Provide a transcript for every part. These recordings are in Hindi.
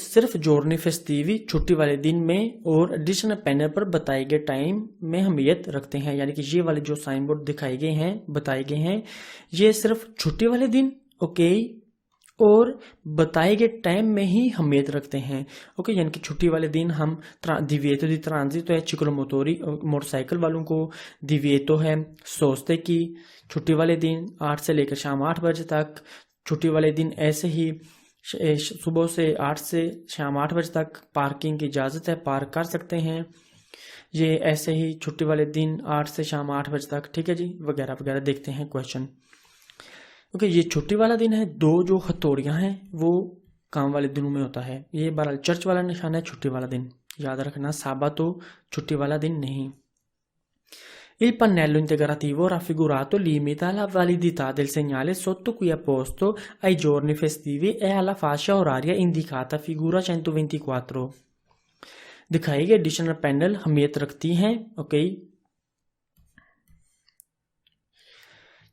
सिर्फ giorni festivi छुट्टी वाले दिन में और एडिशनल पैनल पर बताए गए टाइम में अहमियत रखते हैं। यानी कि ये वाले जो साइन बोर्ड दिखाए गए हैं, बताए गए हैं, ये सिर्फ छुट्टी वाले दिन ओके और बताए गए टाइम में ही अहमियत रखते हैं। ओके, यानी कि छुट्टी वाले दिन हम दिविएतो दी ट्रांजिटो है चिक्लोमोटोरी मोटरसाइकिल वालों को, दिविएतो है सोचते की छुट्टी वाले दिन 8 से लेकर शाम 8 बजे तक, छुट्टी वाले दिन ऐसे ही सुबह से 8 से शाम 8 बजे तक पार्किंग की इजाज़त है, पार्क कर सकते हैं। ये ऐसे ही छुट्टी वाले दिन 8 से शाम 8 बजे तक, ठीक है जी, वगैरह वगैरह। देखते हैं क्वेश्चन। ओके, ये छुट्टी वाला दिन है। दो जो हथौड़ियां हैं वो काम वाले दिनों में होता है। ये बहरहाल चर्च वाला निशान है, छुट्टी वाला दिन याद रखना। साबातो छुट्टी वाला दिन नहीं। Il pannello integrativo raffigurato limita la validità del segnale sotto cui è posto ai giorni festivi e alla fascia oraria indicata figura 124। दिखाई गई एडिशनल पैनल अहमियत रखती हैं ओके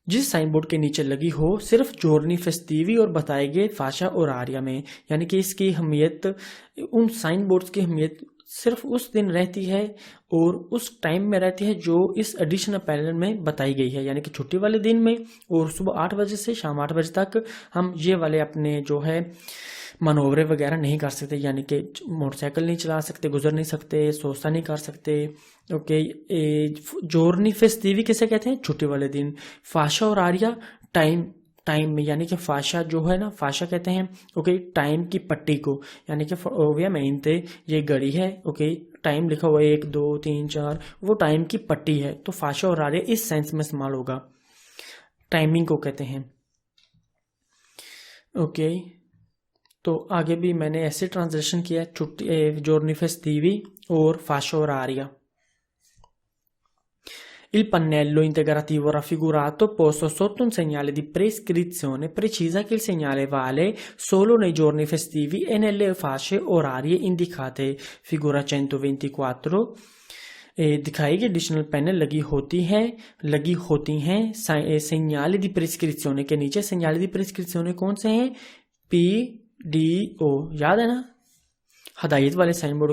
जिस साइन बोर्ड के नीचे लगी हो सिर्फ giorni festivi और बताए गए फाशा और आर्या में। यानी कि इसकी अहमियत, उन साइन बोर्ड्स की अहमियत सिर्फ उस दिन रहती है और उस टाइम में रहती है जो इस एडिशनल पैनल में बताई गई है। यानी कि छुट्टी वाले दिन में और सुबह 8 बजे से शाम 8 बजे तक हम ये वाले अपने जो है मनोवरे वगैरह नहीं कर सकते। यानी कि मोटरसाइकिल नहीं चला सकते, गुजर नहीं सकते, सोसा नहीं कर सकते। ओके, giorni festivi किसे कहते हैं? छुट्टी वाले दिन। फाशा और आर्या टाइम में, यानी कि फाशा जो है ना, फाशा कहते हैं ओके टाइम की पट्टी को। यानी कि ओवियमेंटे ये घड़ी है ओके, टाइम लिखा हुआ है 1 2 3 4, वो टाइम की पट्टी है। तो फाशा और आर्या इस सेंस में इस्तेमाल होगा, टाइमिंग को कहते हैं ओके। तो आगे भी मैंने ऐसे ट्रांसलेशन किया है, छुट्टी giorni festivi और fascia oraria। Il pannello integrativo raffigurato posto sotto un segnale di prescrizione precisa che il segnale vale solo nei giorni festivi e nelle fasce orarie indicate figura 124। दिखाई गई एडिशनल पैनल लगी होती हैं segnale di prescrizione के नीचे। segnale di prescrizione कौन से हैं? PDO याद है ना, हदायत वाले साइन बोर्ड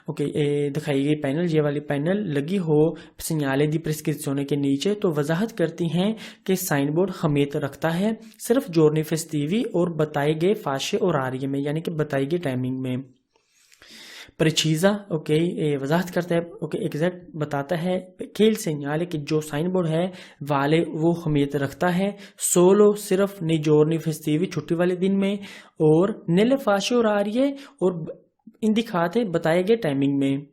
ओके दिखाई गई पैनल, ये वाली पैनल लगी हो सिग्नाले दी प्रिस्क्रिप्शने के नीचे तो वजाहत करती हैं कि साइन बोर्ड अहमियत रखता है सिर्फ giorni festivi और बताए गए फाशे और आर्य में, यानी कि बताई गई टाइमिंग में। प्रेचीजा ओके वजाहत करता है ओके एग्जैक्ट बताता है कि il segnale कि जो साइन बोर्ड है वाले वो अहमियत रखता है सोलो सिर्फ nei giorni festivi छुट्टी वाले दिन में और nelle fasce orarie और इंदिखाते बताए गए टाइमिंग में।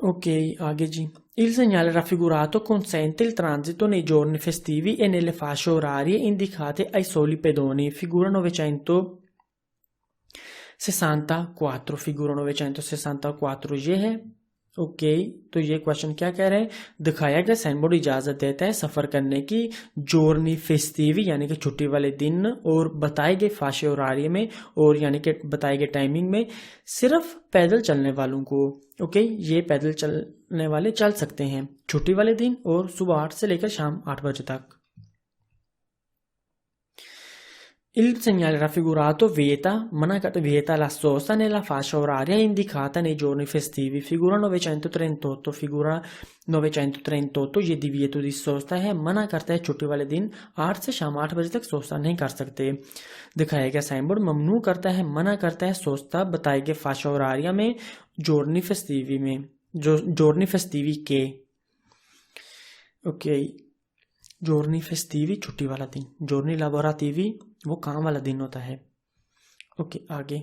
ओके आगे जी। Il segnale raffigurato consente il transito nei giorni festivi e nelle fasce orarie indicate ai soli pedoni figura 964। figura 964 ये है ओके। तो ये क्वेश्चन क्या कह रहे हैं? दिखाया गया साइन बोर्ड इजाजत देता है सफर करने की giorni festivi यानी कि छुट्टी वाले दिन और बताए गए फाशे और आर्य में और यानी कि बताए गए टाइमिंग में सिर्फ पैदल चलने वालों को। ओके, ये पैदल चलने वाले चल सकते हैं छुट्टी वाले दिन और सुबह 8 से लेकर शाम 8 बजे तक। Il segnale raffigurato vieta la sosta nella fascia oraria indicata nei giorni festivi figura 938। figura 938 ये divieto di sosta है, मना करता है छुट्टी वाले दिन 8 से शाम 8 बजे तक सोस्ता नहीं कर सकते। दिखाया गया साइन बोर्ड ममनू करता है, मना करता है सोस्ता बताए गए फाशा और आर्या में giorni festivi में, जो giorni festivi के ओके giorni festivi छुट्टी वाला दिन, giorni lavorativi वो काम वाला दिन होता है ओके। आगे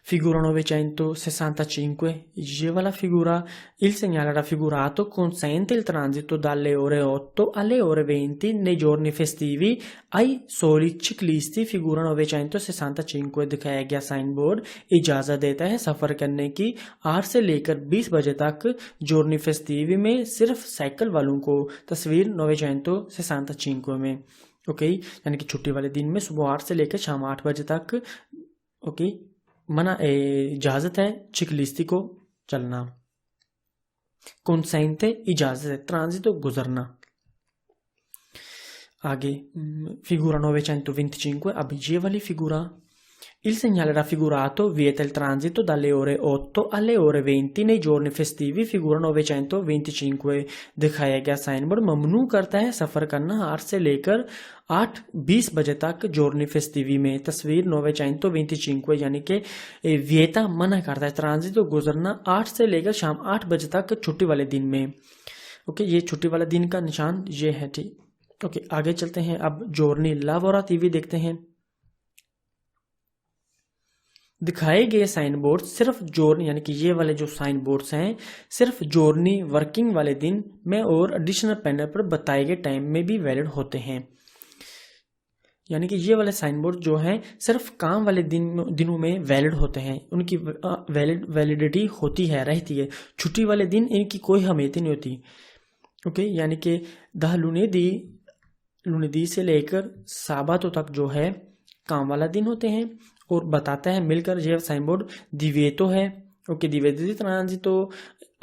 figura 965 ये वाला फिगूरा il segnale raffigurato consente il transito dalle ore 8 alle ore 20 nei giorni festivi ai soli ciclisti figura 965। दिखाया गया साइन बोर्ड इजाजत देता है सफर करने की 8 से लेकर 20 बजे तक giorni festivi में सिर्फ साइकिल वालों को, तस्वीर 965 में ओके। यानी कि छुट्टी वाले दिन में सुबह 8 से लेकर शाम 8 बजे तक ओके मना इजाजत है चिकलिस्ती को चलना। consente इजाजत है, ट्रांजिटो गुजरना। आगे figura 925 अब ये वाली फिगूरा Il segnale raffigurato vieta il transito dalle ore 8 alle ore 20 nei giorni festivi, figura 925। दिखाया गया साइन बोर्ड ममनू करता है सफर करना 8 से लेकर 8:20 बजे तक giorni festivi में, तस्वीर 925 यानी कि वियता मना करता है ट्रांजिट गुजरना 8 से लेकर शाम 8 बजे तक छुट्टी वाले दिन में। ओके, ये छुट्टी वाले दिन का निशान ये है, ठीक। ओके, आगे चलते हैं। अब giorni lavorativi देखते हैं। दिखाए गए साइन बोर्ड सिर्फ जोर्नी यानी कि ये वाले जो साइन बोर्ड्स हैं सिर्फ जोर्नी वर्किंग वाले दिन में और एडिशनल पैनल पर बताए गए टाइम में भी वैलिड होते हैं। यानी कि ये वाले साइन बोर्ड जो हैं सिर्फ काम वाले दिनों में वैलिड होते हैं, उनकी वैलिडिटी होती है, रहती है। छुट्टी वाले दिन इनकी कोई अहमियत नहीं होती। ओके, यानी कि द लुनेदी से लेकर साबातो तक जो है काम वाला दिन होते हैं और बताता है मिलकर ये साइन बोर्ड दिवेतो है। ओके, दिवेतो ट्रांजितो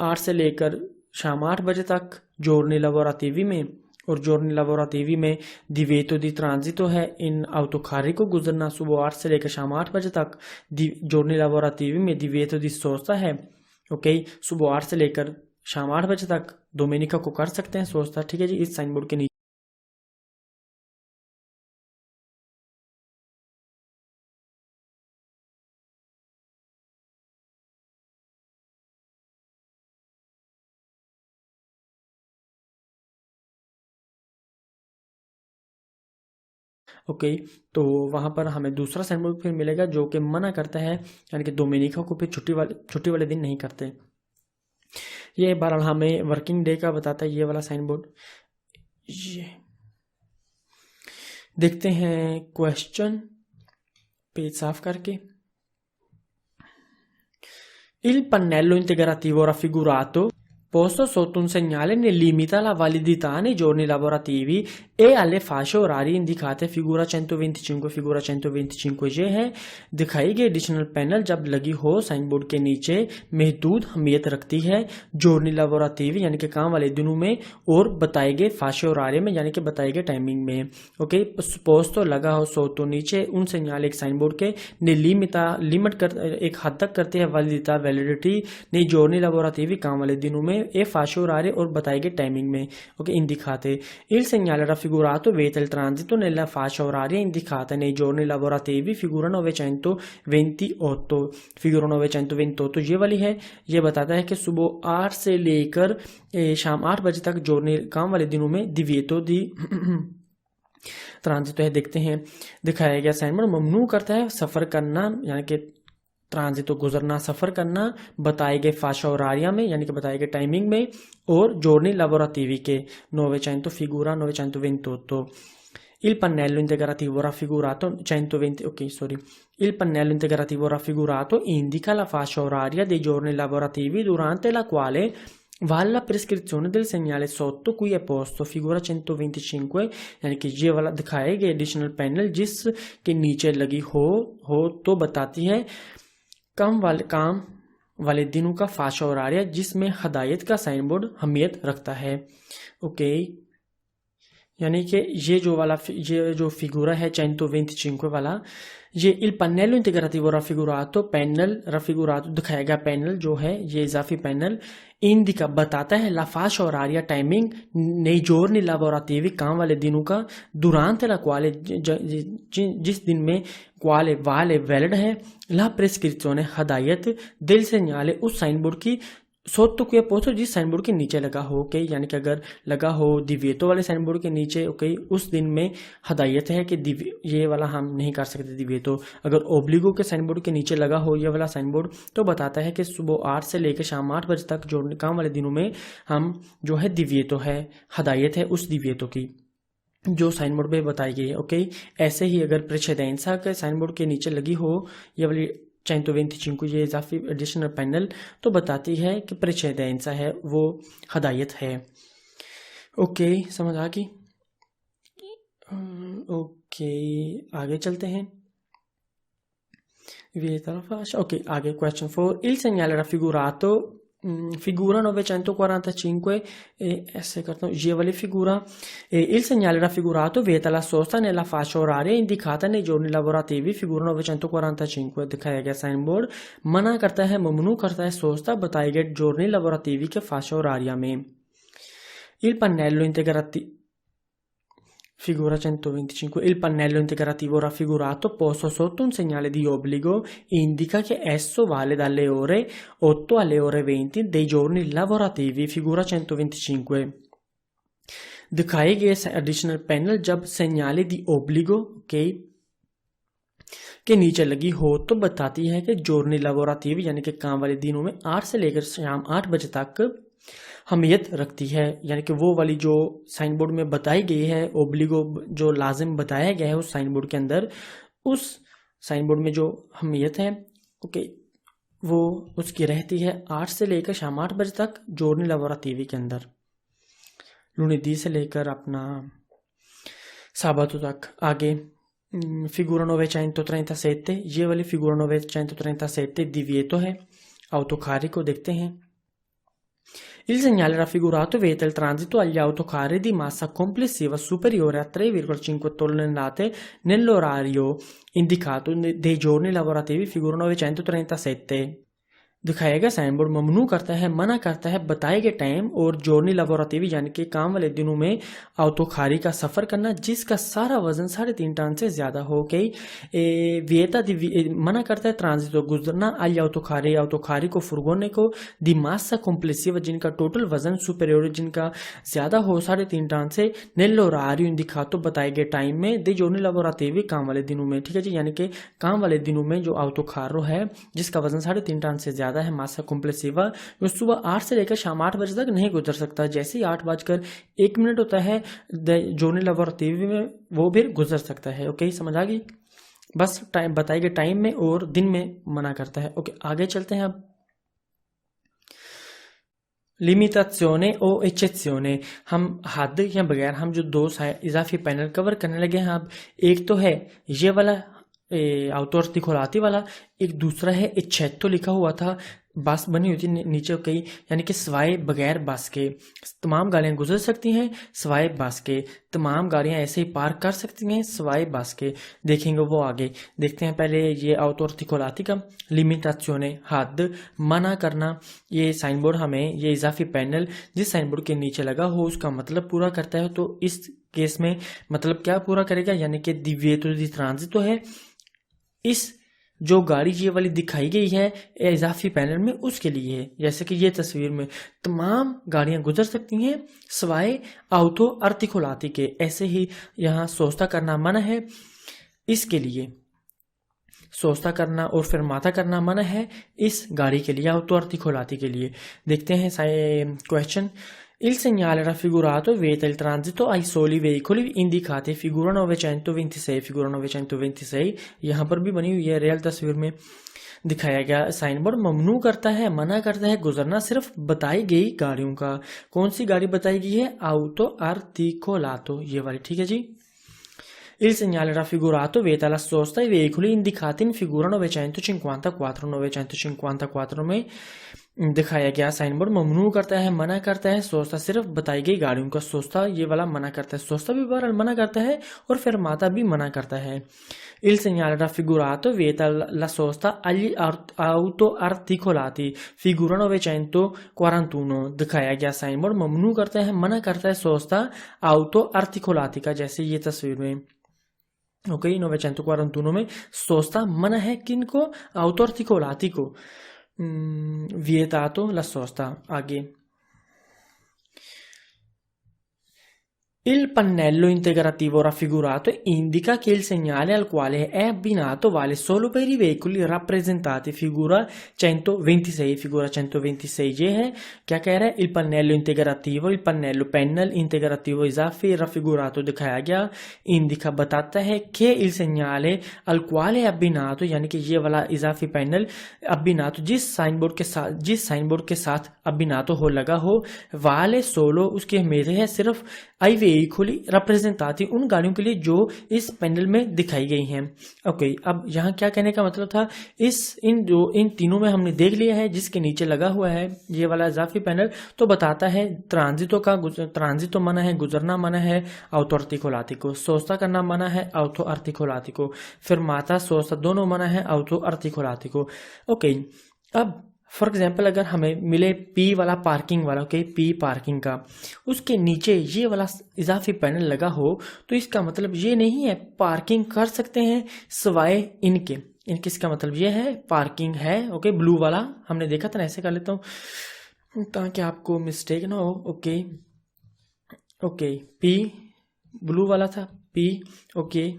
8 से लेकर शाम 8 बजे तक giorni lavorativi में, और giorni lavorativi में दिवेतो दी ट्रांजितो है इन autocarri को गुजरना सुबह 8 से लेकर शाम 8 बजे तक। giorni lavorativi में दिवेतो दी सोचता है। ओके, सुबह 8 से लेकर शाम 8 बजे तक दोमेनिका को कर सकते हैं सोचता, ठीक है जी। इस साइन बोर्ड के नीचे ओके, तो वहां पर हमें दूसरा साइन बोर्ड फिर मिलेगा जो कि मना करता है, यानी कि डोमिनिका को फिर छुट्टी वाले दिन नहीं करते। ये बहरहाल हमें वर्किंग डे का बताता है ये वाला साइन बोर्ड। ये देखते हैं क्वेश्चन, पेज साफ करके। Il pannello integrativo raffigurato posto sotto un segnale ne limita la validità nei giorni lavorativi e alle fasce orarie indicate, figura 125। figura 125 ये है, दिखाई गई एडिशनल पैनल जब लगी हो साइन बोर्ड के नीचे महदूद अहमियत रखती है giorni lavorativi यानी कि काम वाले दिनों में और बताए गए fasce orarie में यानी कि बताए गए टाइमिंग में। ओके, पोस्तो लगा हो सो तो नीचे उन सेन्याल एक साइन बोर्ड के ने लिमिट कर एक हद तक करते हैं वैलिडिटी नहीं giorni lavorativi काम वाले दिनों में e fasce orarie और बताए गए टाइमिंग में। Okay, indicate il segnale raffigurato vieta il transito nella fascia oraria indicata nei giorni lavorativi, figura 928। figura 928 ये वाली है, ये बताता है कि सुबह 8 से लेकर शाम 8 बजे तक जोड़ने काम वाले दिनों में दिवेतो दी ट्रांजिट है। देखते हैं, दिखाया गया साइन बोर्ड ममनू करता है सफर करना यानी कि ट्रांजितो गुजरना सफर करना बताए गए फाशा और आरिया में यानी कि बताए गए टाइमिंग में और giorni lavorativi के 900 figura 928। Il pannello integrativo raffigurato 120 ok sorry il pannello integrativo raffigurato indica la fascia oraria dei giorni lavorativi durante la quale vale la prescrizione del segnale sotto cui è posto, figura 125 यानी कि ये वाला दिखाए गए एडिशनल पैनल जिस के नीचे लगी हो तो बताती है काम वाले दिनों का फाशा और आरिया जिसमें हदायत का साइन बोर्ड अहमियत रखता है। ओके, यानी कि ये जो फिगूरा है 125 वाला, ये il pannello integrativo raffigurato raffigurato दिखाया गया पैनल जो है ये इजाफी पैनल इंडिका बताता है la fascia oraria timing nei giorni lavorativi काम वाले दिनों का durante la quale जिस दिन में quale vale वैलिड है la prescrizione हदायत del segnale उस साइन बोर्ड की सोतो को पोस्टर जिस साइन बोर्ड के नीचे लगा हो। ओके, यानी कि अगर लगा हो दिवेतो वाले साइन बोर्ड के नीचे ओके उस दिन में हदायत है कि ये वाला हम नहीं कर सकते दिवेतो। अगर ओब्लिगो के साइन बोर्ड के नीचे लगा हो ये वाला साइन बोर्ड तो बताता है कि सुबह 8 से लेकर शाम 8 बजे तक जो काम वाले दिनों में हम जो है दिवेतो है हदायत है उस दिवेतो की जो साइन बोर्ड पे बताई गई है। ओके, ऐसे ही अगर प्रेसिडेंसा के साइन बोर्ड के नीचे लगी हो ये वाली 125 ये इजाफी एडिशनल पैनल तो बताती है कि प्रेसिडेंसा है वो हदायत है। ओके, समझ आ गई। ओके, आगे चलते हैं ये तरफ। ओके, आगे question 4 il segnale raffigurato figura 945, ऐसे करता हूँ, ये वाली figura, il segnale raffigurato vieta la sosta nella fascia oraria indicata nei giorni lavorativi, figura 945 दिखाया गया साइन बोर्ड मना करता है, ममनू करता है सोस्ता बताए गए giorni lavorativi के fascia oraria में। il pannello integrativo Figura 125. Il pannello integrativo raffigurato posto sotto un segnale di obbligo indica che esso vale dalle ore 8 alle ore 20 dei giorni lavorativi. Figura 125. दिखाए गए एडिशनल पैनल जब सेन्याले दी ओब्लिगो के नीचे लगी हो तो बताती है कि जोर्नी लवोराटिव यानी कि काम वाले दिनों में 8 से लेकर शाम 8 बजे तक अहमियत रखती है। यानी कि वो वाली जो साइन बोर्ड में बताई गई है ओब्लिगो जो लाजिम बताया गया है उस साइन बोर्ड के अंदर, उस साइन बोर्ड में जो अहमियत है ओके वो उसकी रहती है 8 से लेकर शाम 8 बजे तक जोर्नी लवोराटिव के अंदर, लुनेडी से लेकर अपना साबातो तक। आगे figura 937, ये वाली figura 937 divieto है, autocarri को देखते हैं। Il segnale raffigurato vieta il transito agli autocarri di massa complessiva superiore a 3,5 tonnellate nell'orario indicato dei giorni lavorativi, figura 937। दिखाया गया साइन बोर्ड ममनू करता है, मना करता है बताए गए टाइम और जोर्नी लवोराटिव यानी कि काम वाले दिनों में autocarri का सफर करना जिसका सारा वजन 3.5 टन से ज्यादा हो गई। वियता मना करता है ट्रांजिटो गुजरना agli autocarri को फुर्गोने को दी मासा कॉम्प्लेसिव जिनका टोटल वजन सुपेरियर जिनका ज्यादा हो 3.5 टन से nell'orario indicato बताए गए टाइम में दे जोर्नी लवोराटिव काम वाले दिनों में। ठीक है जी, यानी कि काम वाले दिनों में जो autocarro है जिसका वजन 3.5 टन से ज्यादा है मासा कॉम्प्लेसिवा, वो सुबह 8 से लेकर शाम 8 बजे तक नहीं गुजर सकता। जैसे ही 8:01 होता है जोर्नी लवोराटिव में वो भी गुजर सकता है। ओके, समझ आ गई? बस टाइम बताए गए टाइम में और दिन में मना करता है। ओके, आगे चलते हैं। अब लिमिटाzione o eccezione, हम हद या बगैर हम जो दो इजाफी पैनल कवर करने लगे हैं। अब एक तो है ये वाला आउटोआर्टिकोलाती वाला, एक दूसरा है इच्छेतो लिखा हुआ था, बस बनी हुई थी नीचे कई, यानी कि सवाए बगैर बस के तमाम गाड़ियां गुजर सकती हैं, सवाए बस के तमाम गाड़ियां ऐसे ही पार्क कर सकती हैं सवाए बस के। देखेंगे वो आगे, देखते हैं पहले ये आउटोआर्टिकोलाती का। लिमिटाzione हद, मना करना, ये साइन बोर्ड हमें ये इजाफी पैनल जिस साइन बोर्ड के नीचे लगा हो उसका मतलब पूरा करता है। तो इस केस में मतलब क्या पूरा करेगा, यानी कि divieto di transito है, इस जो गाड़ी ये वाली दिखाई गई है इजाफी पैनल में उसके लिए है। जैसे कि ये तस्वीर में तमाम गाड़ियां गुजर सकती हैं सवाए आउटोआर्टिकोलाती के। ऐसे ही यहाँ सोस्ता करना मना है, इसके लिए सोस्ता करना और फिर माता करना मना है इस गाड़ी के लिए, आउटोआर्टिकोलाती के लिए। देखते हैं question. Il segnale raffigurato vieta il transito ai soli veicoli indicati, figura 926, figura 926 यहाँ पर भी बनी हुई है रियल तस्वीर में दिखाया गया साइन बोर्ड ममनू करता है, मना करता है गुजरना सिर्फ बताई गई गाड़ियों का। कौन सी गाड़ी बताई गई है? आउटोआर्टिकोलातो, ये वाली। ठीक है जी। Il segnale raffigurato vieta la sosta ai veicoli indicati in figura 954, 954 में दिखाया गया साइन बोर्ड ममनू करता है, मना करता है सोस्ता सिर्फ बताई गई गाड़ियों का। सोस्ता ये वाला मना करता है, सोस्ता भी बहरहाल मना करता है और फिर माता भी मना करता है। Il segnale raffigurato vieta la sosta agli autoarticolati, figura 941 दिखाया गया साइन बोर्ड ममनू करता है, मना करता है सोस्ता आउटोआर्टिकोलाती का, जैसे ये तस्वीर में। ओके, 941 में सोस्ता मना है किनको? आउटोआर्टिकोलाती को। vietato la sosta। आगे Il pannello integrativo raffigurato indica che il segnale al quale è abbinato vale solo per i veicoli rappresentati, figura 126, figura 126 ये है क्या कह रहा है? Il pannello integrativo, il pannello panel integrativo इजाफी raffigurato दिखाया गया, indica बताता है कि il segnale al quale è abbinato यानी कि ये वाला इजाफी पैनल abbinato जिस साइन बोर्ड के साथ abbinato हो लगा हो, vale solo उसकी अहमियत है सिर्फ आई veicoli rappresentati, उन गाड़ियों के लिए जो इस पैनल में दिखाई गई हैं। ओके, अब यहाँ क्या कहने का मतलब था, इन तीनों में हमने देख लिया है जिसके नीचे लगा हुआ है ये वाला इजाफी पैनल, तो बताता है ट्रांजितो मना है, गुजरना मना है, auto articolatico, सोस्ता करना मना है, auto articolatico, फिर माता सोस्ता दोनों मना है, auto articolatico। ओके, अब फॉर एग्जाम्पल अगर हमें मिले पी वाला पार्किंग वाला, ओके, पी पार्किंग का, उसके नीचे ये वाला इजाफी पैनल लगा हो, तो इसका मतलब ये नहीं है पार्किंग कर सकते हैं सिवाय इनके। इसका मतलब ये है पार्किंग है, ओके, ब्लू वाला हमने देखा था ना, ऐसे कर लेता हूँ ताकि आपको मिस्टेक ना हो। ओके ओके, पी ब्लू वाला था, पी, ओके,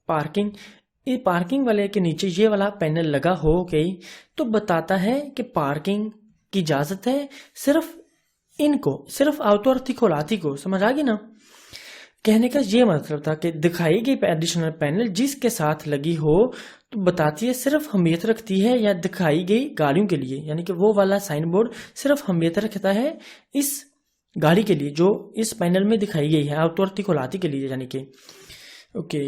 पार्किंग, ये पार्किंग वाले के नीचे ये वाला पैनल लगा हो, ओके, तो बताता है कि पार्किंग की इजाजत है सिर्फ इनको, सिर्फ auto articolati, समझ आ गई ना। कहने का ये मतलब था कि दिखाई गई एडिशनल पैनल जिसके साथ लगी हो तो बताती है सिर्फ अहमियत रखती है या दिखाई गई गाड़ियों के लिए, यानी कि वो वाला साइन बोर्ड सिर्फ अहमियत रखता है इस गाड़ी के लिए जो इस पैनल में दिखाई गई है, auto articolati के लिए, यानी कि okay.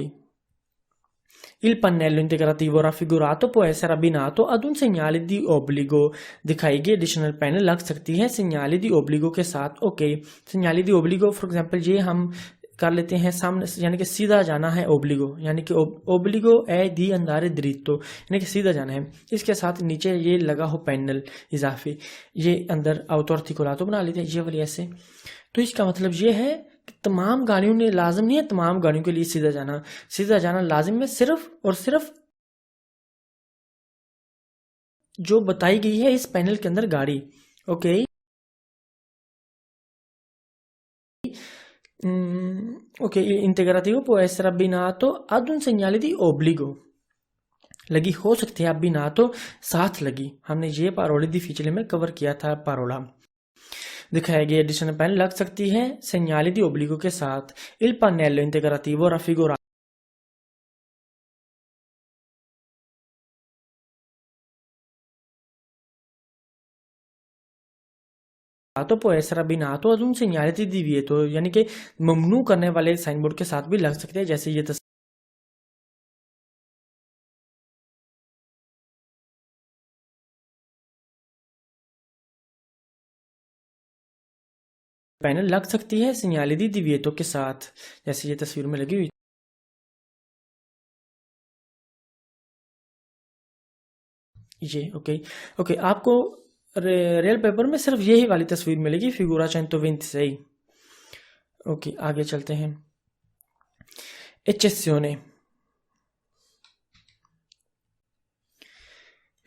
Il pannello integrativo raffigurato può essere abbinato ad un segnale di obbligo, दिखाई गई एडिशनल पैनल लग सकती है segnale di obbligo के साथ। Okay, segnale di obbligo for example ये हम कर लेते हैं सामने, यानी कि सीधा जाना है ओब्लिगो, यानी कि ओब्लिगो ए दी अंदारे दरितो, यानी कि सीधा जाना है। इसके साथ नीचे ये लगा हो पैनल इजाफी, ये अंदर auto articolato बना लेते हैं ये वाली ऐसे। तो इसका मतलब ये है कि तमाम गाड़ियों ने, लाजिम नहीं है तमाम गाड़ियों के लिए सीधा जाना लाजिम है, सिर्फ और सिर्फ जो बताई गई है इस पैनल के अंदर गाड़ी। Okay, okay, integrativo può essere abbinato ad un segnale di obbligo, लगी हो सकती है abbinato साथ लगी, हमने ये पारोले दी फीचर में कवर किया था पारोला। दिखाई गई एडिशनल पैनल लग सकती है segnale di obbligo के साथ। Il pannello integrativo raffigurato तो può essere abbinato ad un segnale di divieto, यानी कि ममनू करने वाले साइन बोर्ड के साथ भी लग सकते हैं, जैसे ये पैनल लग सकती है segnale di divieto के साथ, जैसे ये तस्वीर में लगी हुई। ये ओके ओके, आपको रियल पेपर में सिर्फ यही वाली तस्वीर मिलेगी, फिगूरा 126। ओके, आगे चलते हैं। eccezione,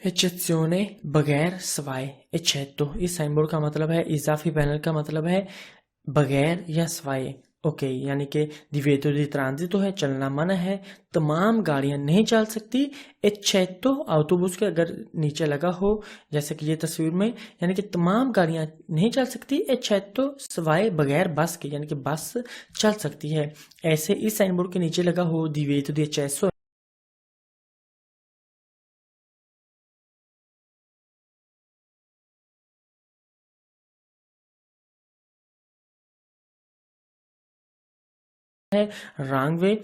eccezione बगैर सवाए, eccetto, इस साइन बोर्ड का मतलब है, इजाफी पैनल का मतलब है बगैर या सवाए। ओके, यानी कि दिवेतो दी ट्रांजितो है, चलना मना है, तमाम गाड़ियां नहीं चल सकती। eccetto autobus के अगर नीचे लगा हो जैसे कि ये तस्वीर में, यानी कि तमाम गाड़ियां नहीं चल सकती, eccetto सवाए बगैर बस के, यानी कि बस चल सकती है। ऐसे इस साइन बोर्ड के नीचे लगा हो दिवेतो दी accesso, है रॉन्ग वे,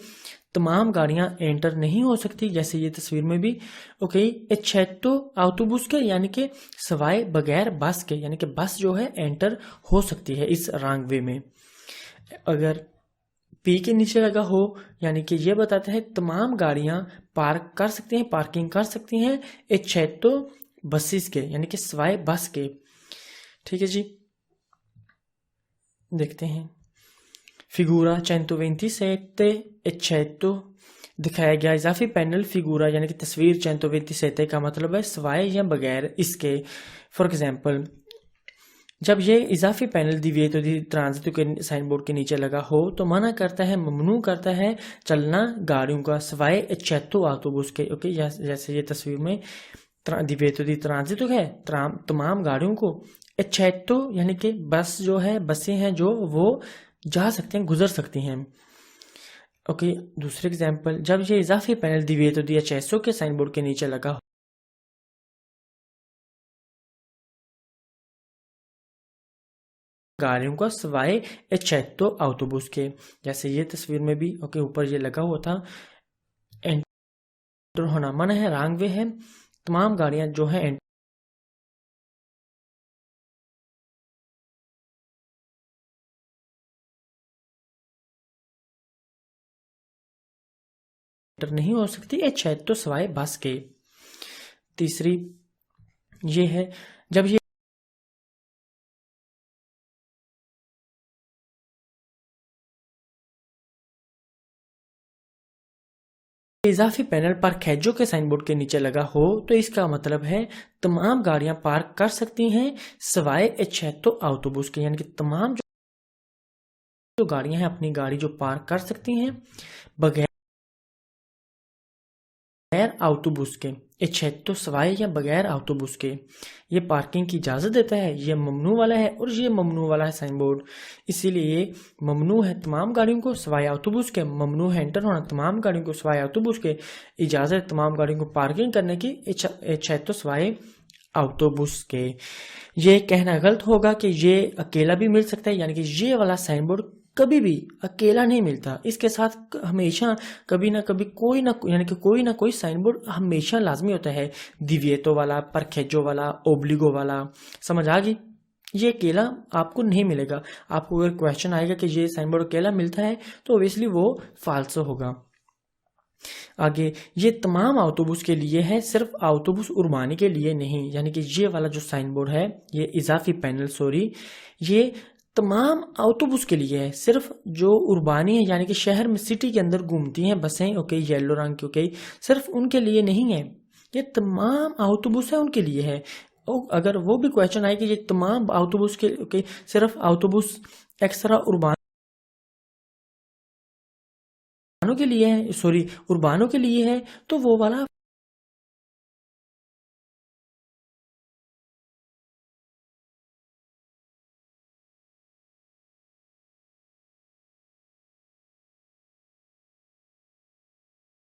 तमाम गाड़ियां एंटर नहीं हो सकती, जैसे ये तस्वीर में भी। ओके, eccetto autobus के, यानी कि सवाए बगैर बस के, यानी कि बस जो है एंटर हो सकती है इस रॉन्ग वे में। अगर पी के नीचे लगा हो, यानी कि ये बताता है तमाम गाड़ियां पार्क कर सकती हैं, पार्किंग कर सकती हैं eccetto बसेस के, यानी कि सवाए बस के। ठीक है जी, देखते हैं। फिगूरा 127 eccetto, दिखाया गया इजाफी पैनल फिगूरा यानी कि तस्वीर 127 का मतलब है सवाए या बगैर इसके। फॉर एग्जांपल, जब ये इजाफी पैनल दिवेतो दी ट्रांजितो के साइन बोर्ड के नीचे लगा हो तो मना करता है, ममनू करता है चलना गाड़ियों का सिवाय eccetto autobus के। ओके, जैसे ये तस्वीर में दिवेतो दी ट्रांजितो है, तमाम गाड़ियों को, eccetto यानी कि बस जो है, बसें हैं जो वो जा सकते हैं, गुजर सकती हैं। ओके, दूसरे एग्जांपल, जब ये इजाफी पैनल दिवेतो दी accesso के साइन बोर्ड के नीचे लगा गाड़ियों का सवाए एक्सेप्टो autobus के। जैसे ये तस्वीर में भी ओके ऊपर ये लगा हुआ था, एंटर होना मना है, रॉन्ग वे है, तमाम गाड़ियां जो है एंटर नहीं हो सकती एक्सेप्टो सवाए बस के। तीसरी ये है, जब ये इजाफी पैनल पर खैजो के साइन बोर्ड के नीचे लगा हो तो इसका मतलब है तमाम गाड़ियां पार्क कर सकती हैं सवाए एक्सेप्टो autobus के, यानी कि तमाम जो गाड़ियां हैं अपनी गाड़ी जो पार्क कर सकती हैं बगैर autobus के, एक्सेप्टो सवाए या बगैर autobus के। ये पार्किंग की इजाजत देता है, ये ममनू वाला है और ये ममनू वाला है साइन बोर्ड। इसीलिए ये ममनू है तमाम गाड़ियों को सवाए autobus के, ममनू है एंटर होना तमाम गाड़ियों को सवाए autobus के, इजाजत तमाम गाड़ियों को पार्किंग करने की एक्सेप्टो सवाए autobus के। ये कहना गलत होगा कि ये अकेला भी मिल सकता है, यानी कि ये वाला साइन बोर्ड कभी भी अकेला नहीं मिलता, इसके साथ हमेशा कभी ना कभी कोई ना यानी कि कोई ना कोई साइन बोर्ड हमेशा लाजमी होता है, दिविएतो वाला, परखेजो वाला, ओब्लिगो वाला। समझ आ गई? ये अकेला आपको नहीं मिलेगा। आपको अगर क्वेश्चन आएगा कि ये साइन बोर्ड अकेला मिलता है तो ऑब्वियसली वो फाल्सो होगा। आगे, ये तमाम autobus के लिए है, सिर्फ autobus उर्बानी के लिए नहीं, यानी कि ये वाला जो साइन बोर्ड है, ये इजाफी पैनल सॉरी, ये तमाम autobus के लिए है, सिर्फ जो उर्बानी है यानी कि शहर में सिटी के अंदर घूमती हैं बसें ओके येलो रंग की ओके, सिर्फ उनके लिए नहीं है, ये तमाम autobus है उनके लिए है। और अगर वो भी क्वेश्चन आए कि ये तमाम autobus के ओके सिर्फ autobus एक्स्ट्रा उर्बान के लिए है सॉरी उर्बानों के लिए है तो वो वाला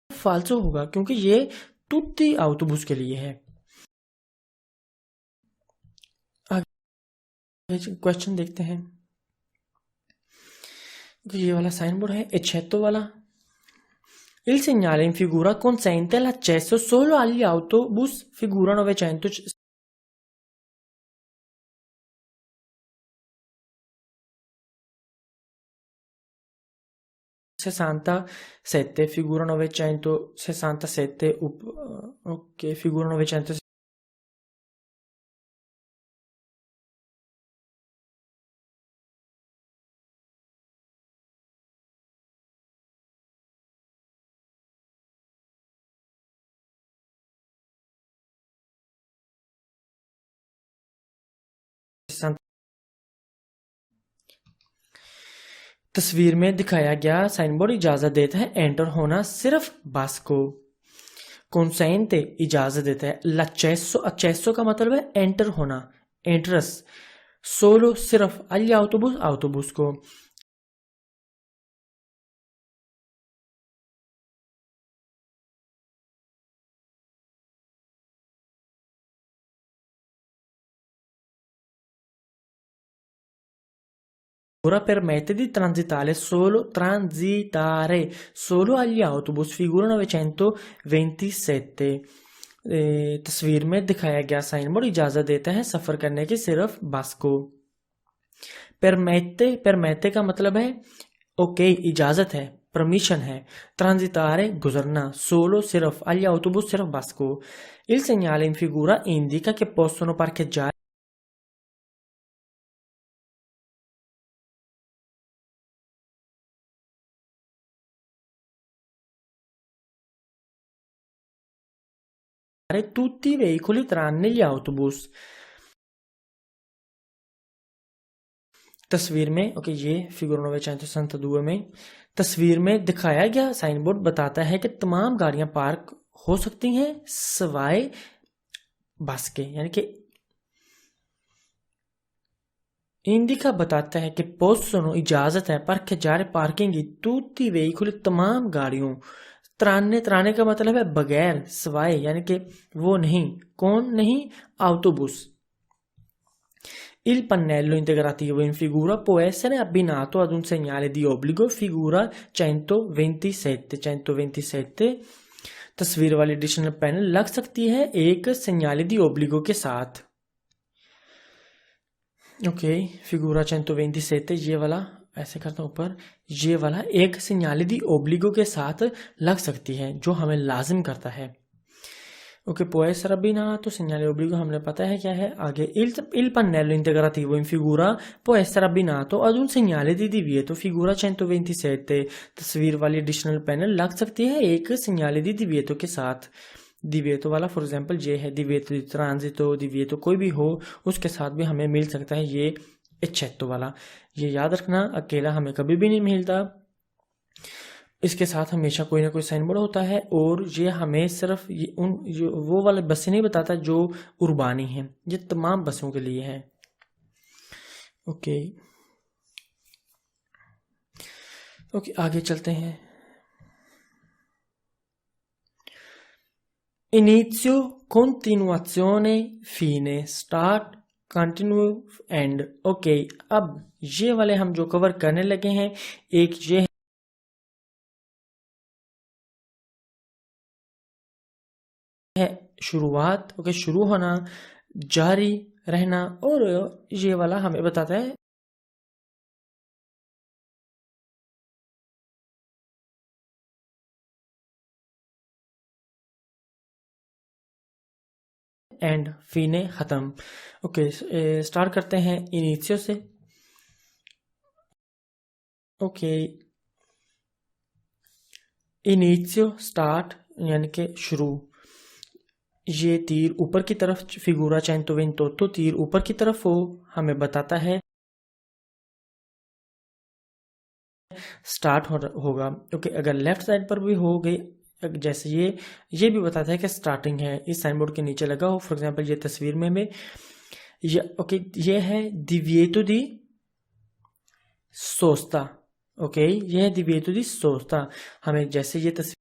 फाल्सो होगा, क्योंकि ये तुत्ती autobus के लिए है। आगे क्वेश्चन देखते हैं, ये वाला साइन बोर्ड है एक्सेप्टो वाला। Il segnale in figura consente l'accesso solo agli autobus figura 967 figura 967 ok figura 967 तस्वीर में दिखाया गया साइन बोर्ड इजाजत देता है एंटर होना सिर्फ बस को, कंसेंटे इजाजत देता है, l'accesso accesso का मतलब है एंटर होना, एंट्रस, सोलो सिर्फ, agli autobus autobus को, ora permette di transitare solo agli autobus figura 927। तस्वीर में दिखाया गया साइन बोर्ड इजाजत देता है सफर करने की सिर्फ बस को। परमेते का मतलब है ओके इजाजत है, परमिशन है, ट्रांजिटारे गुजरना, सोलो सिर्फ, agli autobus सिर्फ बस को। Il segnale in figura indica che possono parcheggiare tutti i veicoli tranne gli autobus। तस्वीर में ओके ये फिगर 962 में तस्वीर में दिखाया गया साइन बोर्ड बताता है कि तमाम गाड़ियां पार्क हो सकती हैं सवाए बस के, यानी कि इंडिका बताता है कि पोस्टनो इजाजत है parcheggiare पार्किंग की tutti veicoli तमाम गाड़ियों, त्राने का मतलब है बगैर, सवाए यानी कि वो नहीं, कौन नहीं, autobus। Il pannello integrativo in figura può essere abbinato ad un segnale di obbligo, figura 127 तस्वीर वाली एडिशनल पैनल लग सकती है एक segnale di obbligo के साथ। ओके, फिगूरा 127 ये वाला ऐसे करता हूँ ऊपर, ये वाला एक segnale di obbligo के साथ लग सकती है जो हमें लाजिम करता है। Okay, può essere abbinato, segnale obbligo हमने पता है क्या है। आगे il pannello integrativo in figura può essere abbinato ad un segnale di divieto, figura 127 तस्वीर वाली एडिशनल पैनल लग सकती है एक segnale di divieto के साथ। divieto वाला फॉर एग्जांपल ये है, divieto di transito, divieto कोई भी हो उसके साथ भी हमें मिल सकता है ये eccetto वाला। ये याद रखना, अकेला हमें कभी भी नहीं मिलता, इसके साथ हमेशा कोई ना कोई साइन बोर्ड होता है। और ये हमें सिर्फ वो वाले बसें नहीं बताता जो उर्बानी हैं, ये तमाम बसों के लिए है। ओके ओके, आगे चलते हैं। Initio, continuazione, fine, start, continue, end। Okay, अब ये वाले हम जो कवर करने लगे हैं, एक ये है शुरुआत, ओके, शुरू होना, जारी रहना, और ये वाला हमें बताता है एंड, फीने, खत्म। ओके, स्टार्ट करते हैं इनिशियो से। ओके, इनिशियो स्टार्ट यानी कि शुरू। ये तीर ऊपर की तरफ, फिगूरा 128 तीर ऊपर की तरफ हो हमें बताता है स्टार्ट होगा। ओके, अगर लेफ्ट साइड पर भी हो गई, जैसे ये भी बताता है कि स्टार्टिंग है, इस साइन बोर्ड के नीचे लगा हो। फॉर एग्जांपल ये तस्वीर में ओके, ये है divieto di sosta। ओके, ये है divieto di sosta। हमें जैसे ये तस्वीर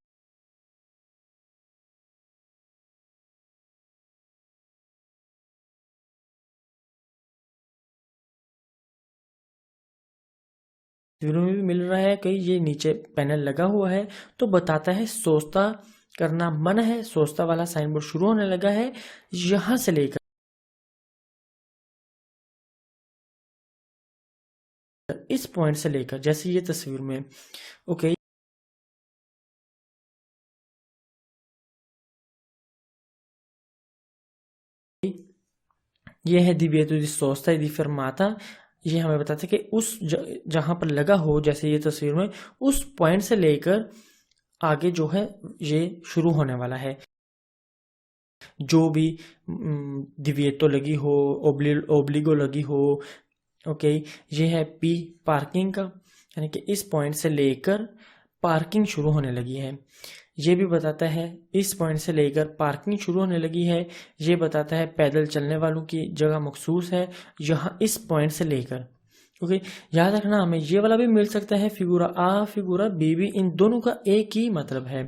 तस्वीरों में भी मिल रहा है कि ये नीचे पैनल लगा हुआ है, तो बताता है सोचता करना मन है, सोचता वाला साइन बोर्ड शुरू होने लगा है यहां से लेकर इस पॉइंट से लेकर, जैसे ये तस्वीर में। ओके, ये है divieto di sosta e di fermata। ये हमें बताता है कि उस जहां पर लगा हो, जैसे ये तस्वीर में, उस पॉइंट से लेकर आगे जो है ये शुरू होने वाला है। जो भी divieto लगी हो, ओब्लिगो लगी हो। ओके, ये है पी पार्किंग का, यानी कि इस पॉइंट से लेकर पार्किंग शुरू होने लगी है। ये भी बताता है इस पॉइंट से लेकर पार्किंग शुरू होने लगी है। ये बताता है पैदल चलने वालों की जगह मखसूस है यहाँ इस पॉइंट से लेकर। ओके, याद रखना हमें ये वाला भी मिल सकता है, फिगूरा आ फिगूरा बी भी, इन दोनों का एक ही मतलब है।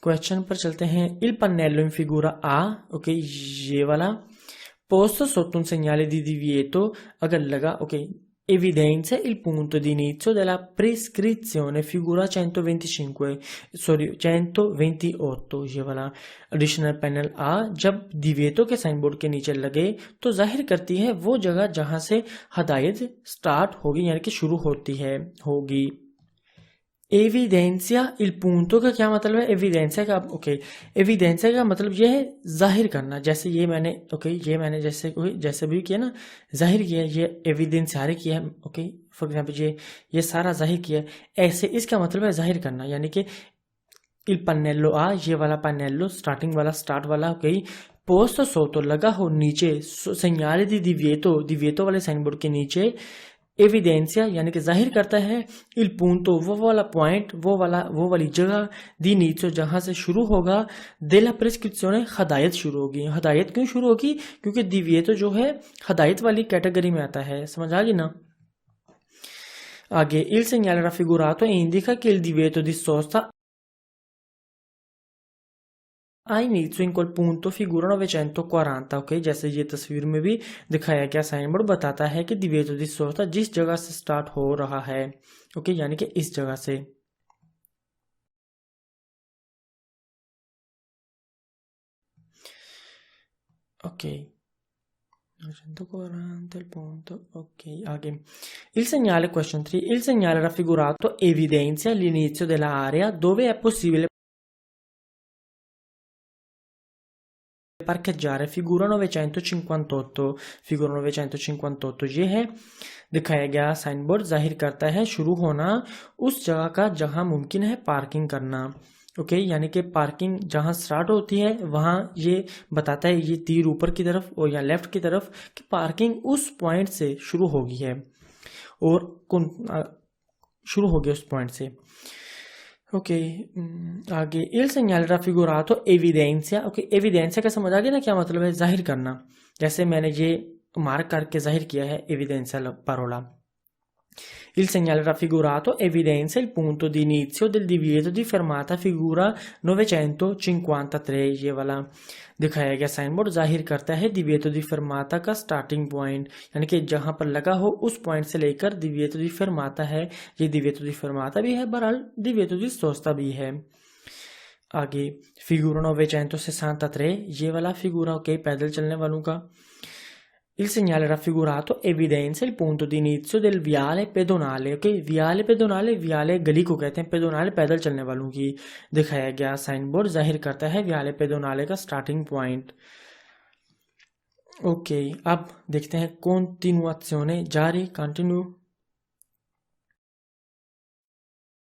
क्वेश्चन पर चलते हैं। il pannello in figura A, okay, ये वाला posto sotto un segnale di divieto, अगर लगा, okay, evidenzia il punto di inizio della prescrizione, figura 128, ये वाला एडिशनल पैनल आ जब divieto के साइन बोर्ड के नीचे लगे तो जाहिर करती है वो जगह जहां से हदायत स्टार्ट होगी, यानी कि शुरू होगी। एविडेंसिया इल punto का क्या मतलब है? एविडेंसिया का, ओके, एविडेंसिया का मतलब यह है जाहिर करना। जैसे ये मैंने, ओके, ये मैंने जैसे भी किया ना, जाहिर किया, ये एविडेंसियारे किया, ओके, फॉर एग्जांपल ये सारा जाहिर किया, ऐसे इसका मतलब है जाहिर करना, यानी कि il pannello आ, ये वाला pannello स्टार्टिंग वाला, स्टार्ट वाला, ओके, पोस्ट सोतो लगा हो नीचे, segnale di divieto वाले साइन बोर्ड के नीचे, एविडेंसिया यानी कि जाहिर करता है, इल punto वो वाला पॉइंट, वो वाली जगह, दी नीचे जहां से शुरू होगा, देला प्रेस्क्रिप्शने हदायत शुरू होगी। हदायत क्यों शुरू होगी? क्योंकि divieto जो है हदायत वाली कैटेगरी में आता है। समझ आ गई ना? आगे il segnale raffigurato indica che il divieto di sosta ha inizio in quel punto figura 940, ok, जैसे ये तस्वीर में भी दिखाया गया साइन बोर्ड बताता है कि divieto di sosta जिस जगह से स्टार्ट हो रहा है, ओके, यानी कि इस जगह से। ok 940 il punto, ok, आगे il segnale question 3, il segnale raffigurato evidenzia l'inizio dell'area dove è possibile parcheggiare, figura 958, figura 958 ये है दिखाया गया साइन बोर्ड जाहिर करता है शुरू होना उस जगह का जहां मुमकिन है पार्किंग करना, ओके, यानी कि पार्किंग जहां स्टार्ट होती है वहां ये बताता है, ये तीर ऊपर की तरफ और या लेफ्ट की तरफ, कि पार्किंग उस पॉइंट से शुरू होगी है और शुरू होगी उस पॉइंट से। ओके, आगे il segnale raffigurato evidenzia, okay, एविडेंसिया का समझ आ गया ना, क्या मतलब है, जाहिर करना, जैसे मैंने ये मार्क करके जाहिर किया है evidenza parola। Il segnale raffigurato evidenzia il punto di inizio del divieto di fermata, figura 953, ये वाला दिखाया गया साइन बोर्ड जाहिर करता है divieto di fermata का स्टार्टिंग पॉइंट, यानी कि जहां पर लगा हो उस पॉइंट से लेकर divieto di fermata है, ये divieto di fermata भी है, बहरहाल divieto di sosta भी है। आगे figura 963, ये वाला फिगूरा, ओके, पैदल चलने वालों का। Il segnale raffigurato evidenzia il punto di inizio del viale pedonale, ok, viale pedonale, viale गली को कहते हैं, pedonale पैदल चलने वालों की, दिखाया गया साइन बोर्ड जाहिर करता है viale pedonale का स्टार्टिंग पॉइंट। ओके, अब देखते हैं continuazione, जारी, कंटिन्यू।